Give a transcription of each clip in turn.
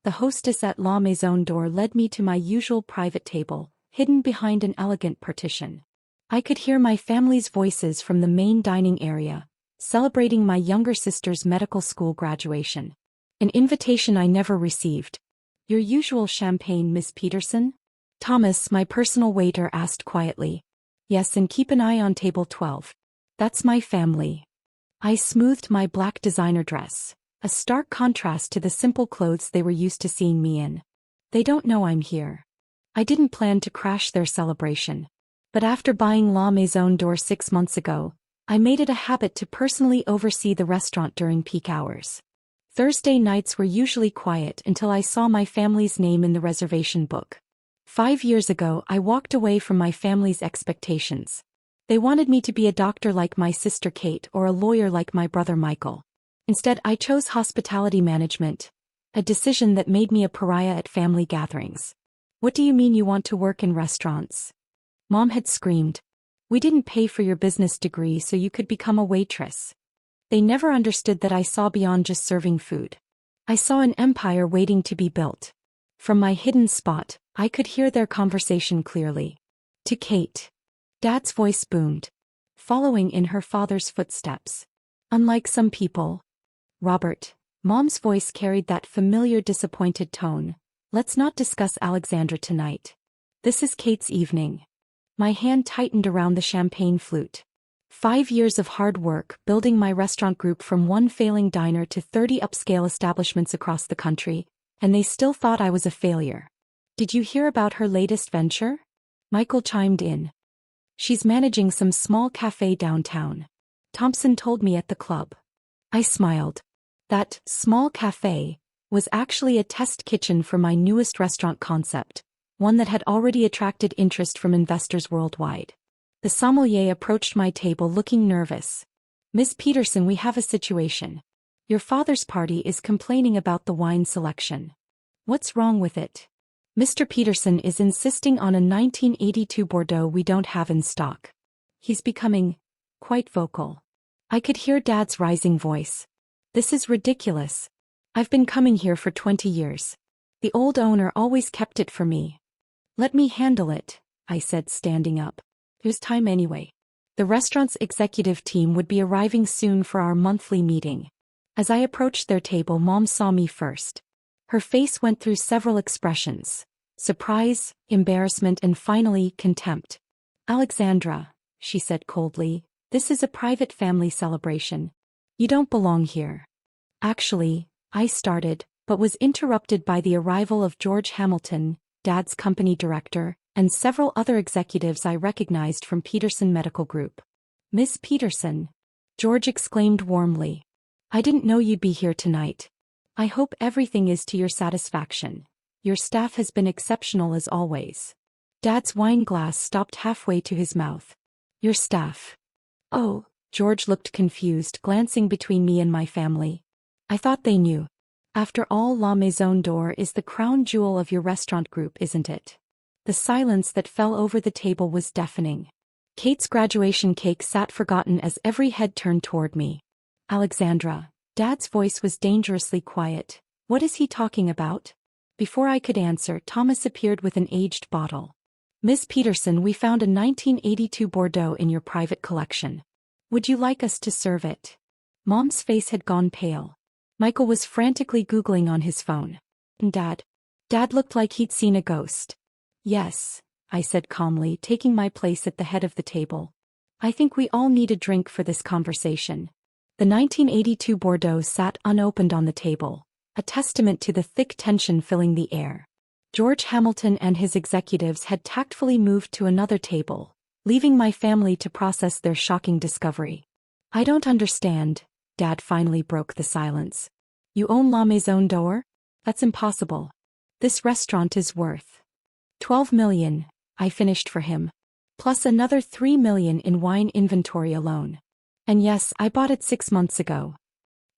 the hostess at La Maison D'Or led me to my usual private table, hidden behind an elegant partition. I could hear my family's voices from the main dining area, celebrating my younger sister's medical school graduation. An invitation I never received. "Your usual champagne, Miss Peterson?" Thomas, my personal waiter, asked quietly. "Yes, and keep an eye on table 12. That's my family." I smoothed my black designer dress, a stark contrast to the simple clothes they were used to seeing me in. "They don't know I'm here." I didn't plan to crash their celebration. But after buying La Maison D'Or 6 months ago, I made it a habit to personally oversee the restaurant during peak hours. Thursday nights were usually quiet until I saw my family's name in the reservation book. 5 years ago, I walked away from my family's expectations. They wanted me to be a doctor like my sister Kate or a lawyer like my brother Michael. Instead, I chose hospitality management, a decision that made me a pariah at family gatherings. "What do you mean you want to work in restaurants?" Mom had screamed. "We didn't pay for your business degree so you could become a waitress." They never understood that I saw beyond just serving food. I saw an empire waiting to be built. From my hidden spot, I could hear their conversation clearly. To Kate. Dad's voice boomed, following in her father's footsteps. "Unlike some people." Robert. Mom's voice carried that familiar disappointed tone. "Let's not discuss Alexandra tonight. This is Kate's evening." My hand tightened around the champagne flute. 5 years of hard work building my restaurant group from one failing diner to 30 upscale establishments across the country, and they still thought I was a failure. "Did you hear about her latest venture?" Michael chimed in. "She's managing some small cafe downtown. Thompson told me at the club." I smiled. That small cafe was actually a test kitchen for my newest restaurant concept, one that had already attracted interest from investors worldwide. The sommelier approached my table looking nervous. "Miss Peterson, we have a situation. Your father's party is complaining about the wine selection." "What's wrong with it?" "Mr. Peterson is insisting on a 1982 Bordeaux we don't have in stock. He's becoming quite vocal." I could hear Dad's rising voice. "This is ridiculous. I've been coming here for 20 years. The old owner always kept it for me." "Let me handle it," I said, standing up. It was time anyway. The restaurant's executive team would be arriving soon for our monthly meeting. As I approached their table, Mom saw me first. Her face went through several expressions: surprise, embarrassment, and finally, contempt. "Alexandra," she said coldly, "this is a private family celebration. You don't belong here." "Actually," I started, but was interrupted by the arrival of George Hamilton, Dad's company director, and several other executives I recognized from Peterson Medical Group. "Miss Peterson," George exclaimed warmly. "I didn't know you'd be here tonight. I hope everything is to your satisfaction. Your staff has been exceptional as always." Dad's wine glass stopped halfway to his mouth. "Your staff?" "Oh," George looked confused, glancing between me and my family. "I thought they knew. After all, La Maison D'Or is the crown jewel of your restaurant group, isn't it?" The silence that fell over the table was deafening. Kate's graduation cake sat forgotten as every head turned toward me. "Alexandra." Dad's voice was dangerously quiet. "What is he talking about?" Before I could answer, Thomas appeared with an aged bottle. "Miss Peterson, we found a 1982 Bordeaux in your private collection. Would you like us to serve it?" Mom's face had gone pale. Michael was frantically Googling on his phone. Dad looked like he'd seen a ghost. "Yes," I said calmly, taking my place at the head of the table. "I think we all need a drink for this conversation." The 1982 Bordeaux sat unopened on the table, a testament to the thick tension filling the air. George Hamilton and his executives had tactfully moved to another table, leaving my family to process their shocking discovery. "I don't understand," Dad finally broke the silence. "You own La Maison D'Or? That's impossible. This restaurant is worth 12 million, I finished for him. Plus another 3 million in wine inventory alone. And yes, I bought it 6 months ago."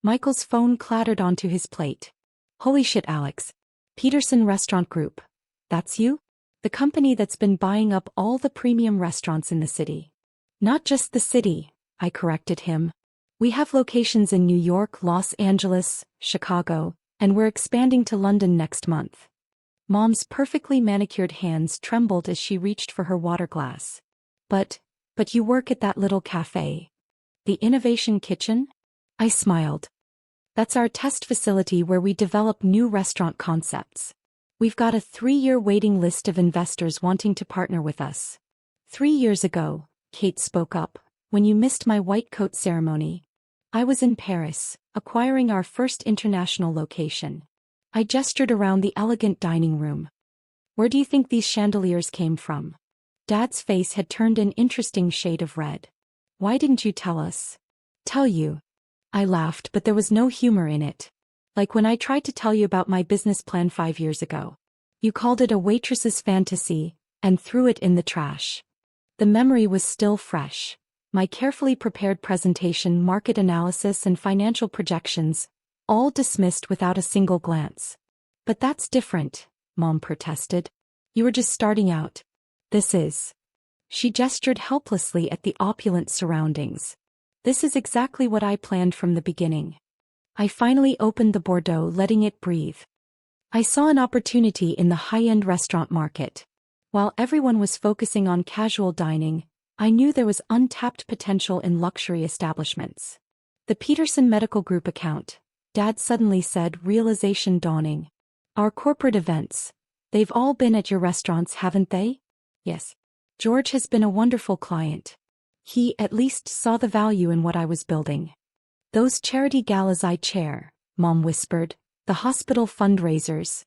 Michael's phone clattered onto his plate. "Holy shit, Alex. Peterson Restaurant Group. That's you? The company that's been buying up all the premium restaurants in the city." "Not just the city," I corrected him. "We have locations in New York, Los Angeles, Chicago, And we're expanding to London next month. Mom's perfectly manicured hands trembled as she reached for her water glass. But you work at that little cafe. The Innovation Kitchen? I smiled. That's our test facility where we develop new restaurant concepts. We've got a 3-year waiting list of investors wanting to partner with us. 3 years ago, Kate spoke up, when you missed my white coat ceremony. I was in Paris, acquiring our first international location. I gestured around the elegant dining room. Where do you think these chandeliers came from? Dad's face had turned an interesting shade of red. Why didn't you tell us? Tell you. I laughed, but there was no humor in it. Like when I tried to tell you about my business plan 5 years ago. You called it a waitress's fantasy, and threw it in the trash. The memory was still fresh. My carefully prepared presentation, market analysis, and financial projections, all dismissed without a single glance. But that's different, Mom protested. You were just starting out. This is. She gestured helplessly at the opulent surroundings. This is exactly what I planned from the beginning. I finally opened the Bordeaux, letting it breathe. I saw an opportunity in the high-end restaurant market. While everyone was focusing on casual dining, I knew there was untapped potential in luxury establishments. The Peterson Medical Group account, Dad suddenly said, realization dawning. Our corporate events, they've all been at your restaurants, haven't they? Yes. George has been a wonderful client. He at least saw the value in what I was building. Those charity galas I chair, Mom whispered, the hospital fundraisers.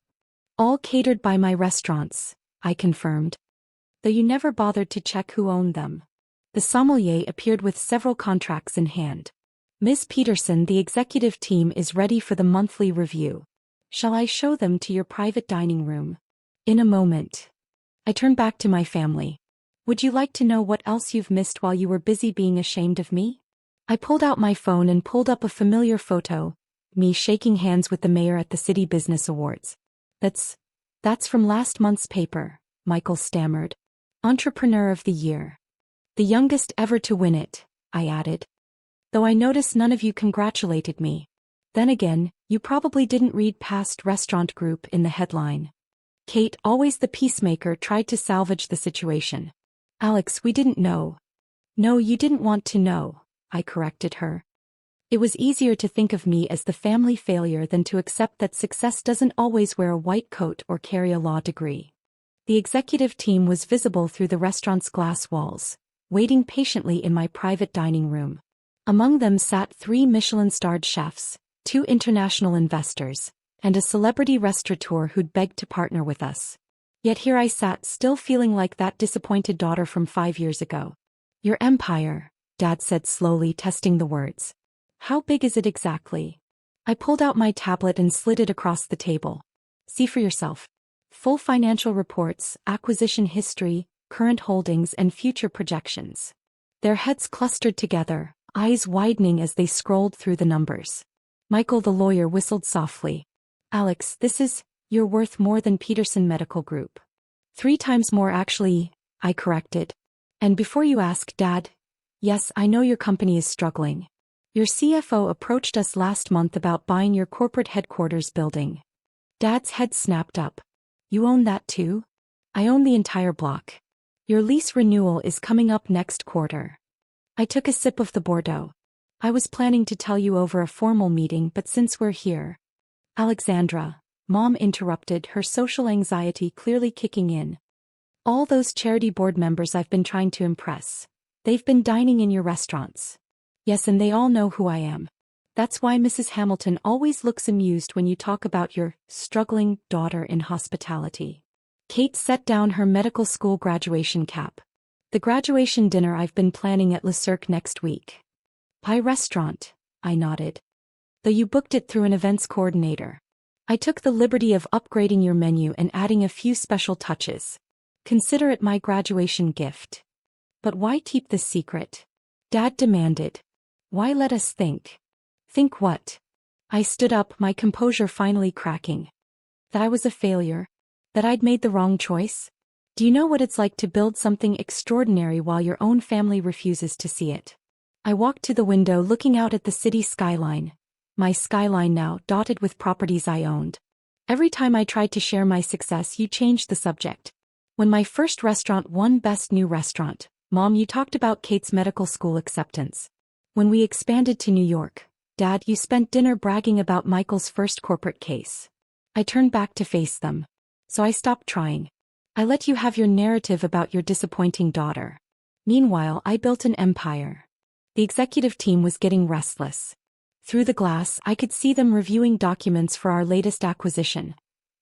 All catered by my restaurants, I confirmed. Though you never bothered to check who owned them. The sommelier appeared with several contracts in hand. Miss Peterson, the executive team is ready for the monthly review. Shall I show them to your private dining room? In a moment. I turned back to my family. Would you like to know what else you've missed while you were busy being ashamed of me? I pulled out my phone and pulled up a familiar photo, me shaking hands with the mayor at the City Business Awards. That's from last month's paper, Michael stammered. Entrepreneur of the Year. The youngest ever to win it, I added. Though I noticed none of you congratulated me. Then again, you probably didn't read past Restaurant Group in the headline. Kate, always the peacemaker, tried to salvage the situation. Alex, we didn't know. No, you didn't want to know, I corrected her. It was easier to think of me as the family failure than to accept that success doesn't always wear a white coat or carry a law degree. The executive team was visible through the restaurant's glass walls, waiting patiently in my private dining room. Among them sat 3 Michelin-starred chefs, 2 international investors, and a celebrity restaurateur who'd begged to partner with us. Yet here I sat, still feeling like that disappointed daughter from 5 years ago. Your empire, Dad said slowly, testing the words. How big is it exactly? I pulled out my tablet and slid it across the table. See for yourself. Full financial reports, acquisition history, current holdings, and future projections. Their heads clustered together, eyes widening as they scrolled through the numbers. Michael the lawyer whistled softly. Alex, you're worth more than Peterson Medical Group. 3 times more actually, I corrected. And before you ask, Dad, yes, I know your company is struggling. Your CFO approached us last month about buying your corporate headquarters building. Dad's head snapped up. You own that too? I own the entire block. Your lease renewal is coming up next quarter. I took a sip of the Bordeaux. I was planning to tell you over a formal meeting, but since we're here. Alexandra, Mom interrupted, her social anxiety clearly kicking in. All those charity board members I've been trying to impress. They've been dining in your restaurants. Yes, and they all know who I am. That's why Mrs. Hamilton always looks amused when you talk about your struggling daughter in hospitality. Kate set down her medical school graduation cap. The graduation dinner I've been planning at Le Cirque next week. Pie restaurant, I nodded. Though you booked it through an events coordinator. I took the liberty of upgrading your menu and adding a few special touches. Consider it my graduation gift. But why keep this secret? Dad demanded. Why let us think? Think what? I stood up, my composure finally cracking. That I was a failure? That I'd made the wrong choice? Do you know what it's like to build something extraordinary while your own family refuses to see it? I walked to the window, looking out at the city skyline. my skyline now dotted with properties I owned. Every time I tried to share my success, you changed the subject. When my first restaurant won Best New Restaurant, Mom, you talked about Kate's medical school acceptance. When we expanded to New York, Dad, you spent dinner bragging about Michael's first corporate case. I turned back to face them. So I stopped trying. I let you have your narrative about your disappointing daughter. Meanwhile, I built an empire. The executive team was getting restless. Through the glass, I could see them reviewing documents for our latest acquisition.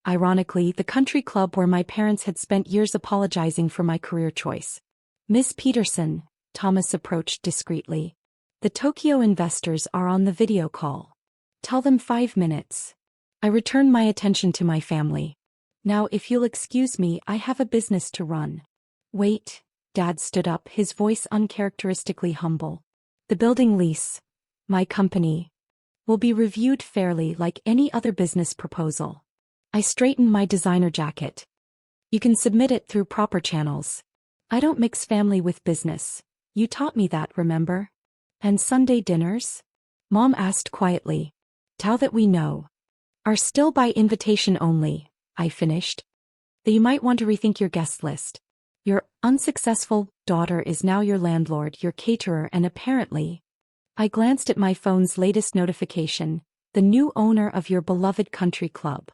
Ironically, the country club where my parents had spent years apologizing for my career choice. Miss Peterson, Thomas approached discreetly. The Tokyo investors are on the video call. Tell them 5 minutes. I returned my attention to my family. Now, if you'll excuse me, I have a business to run. Wait, Dad stood up, his voice uncharacteristically humble. The building lease, my company, will be reviewed fairly like any other business proposal. I straightened my designer jacket. You can submit it through proper channels. I don't mix family with business. You taught me that, remember? And Sunday dinners? Mom asked quietly. Tell that we know. Are still by invitation only, I finished. That you might want to rethink your guest list. Your unsuccessful daughter is now your landlord, your caterer, and apparently... I glanced at my phone's latest notification, the new owner of your beloved country club.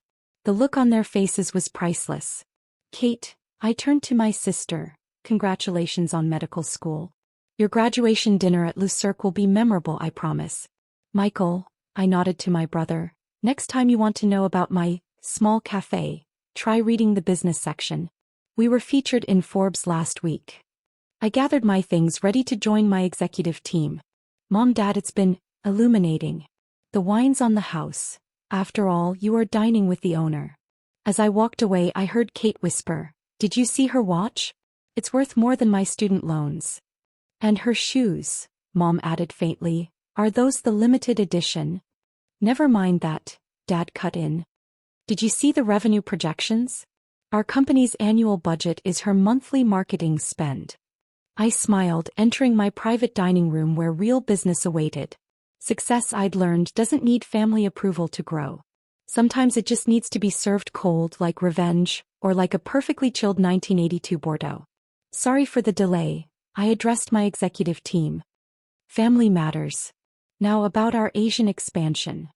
The look on their faces was priceless. Kate, I turned to my sister. Congratulations on medical school. Your graduation dinner at Le Cirque will be memorable, I promise. Michael, I nodded to my brother. Next time you want to know about my small cafe, try reading the business section. We were featured in Forbes last week. I gathered my things ready to join my executive team. Mom, Dad, it's been illuminating. The wine's on the house. After all, you are dining with the owner. As I walked away, I heard Kate whisper, Did you see her watch? It's worth more than my student loans. And her shoes, Mom added faintly, are those the limited edition? Never mind that, Dad cut in. Did you see the revenue projections? Our company's annual budget is her monthly marketing spend. I smiled, entering my private dining room where real business awaited. Success, I'd learned, doesn't need family approval to grow. Sometimes it just needs to be served cold like revenge, or like a perfectly chilled 1982 Bordeaux. Sorry for the delay, I addressed my executive team. Family matters. Now about our Asian expansion.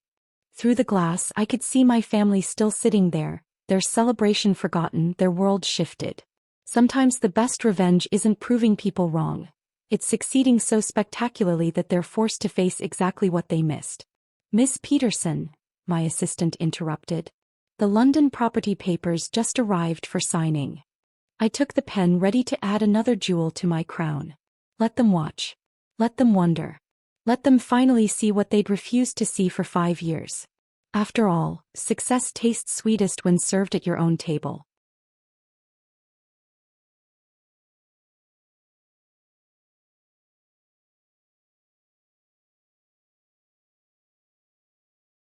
Through the glass, I could see my family still sitting there, their celebration forgotten, their world shifted. Sometimes the best revenge isn't proving people wrong. It's succeeding so spectacularly that they're forced to face exactly what they missed. Miss Peterson, my assistant interrupted. The London property papers just arrived for signing. I took the pen, ready to add another jewel to my crown. Let them watch. Let them wonder. Let them finally see what they'd refused to see for 5 years. After all, success tastes sweetest when served at your own table.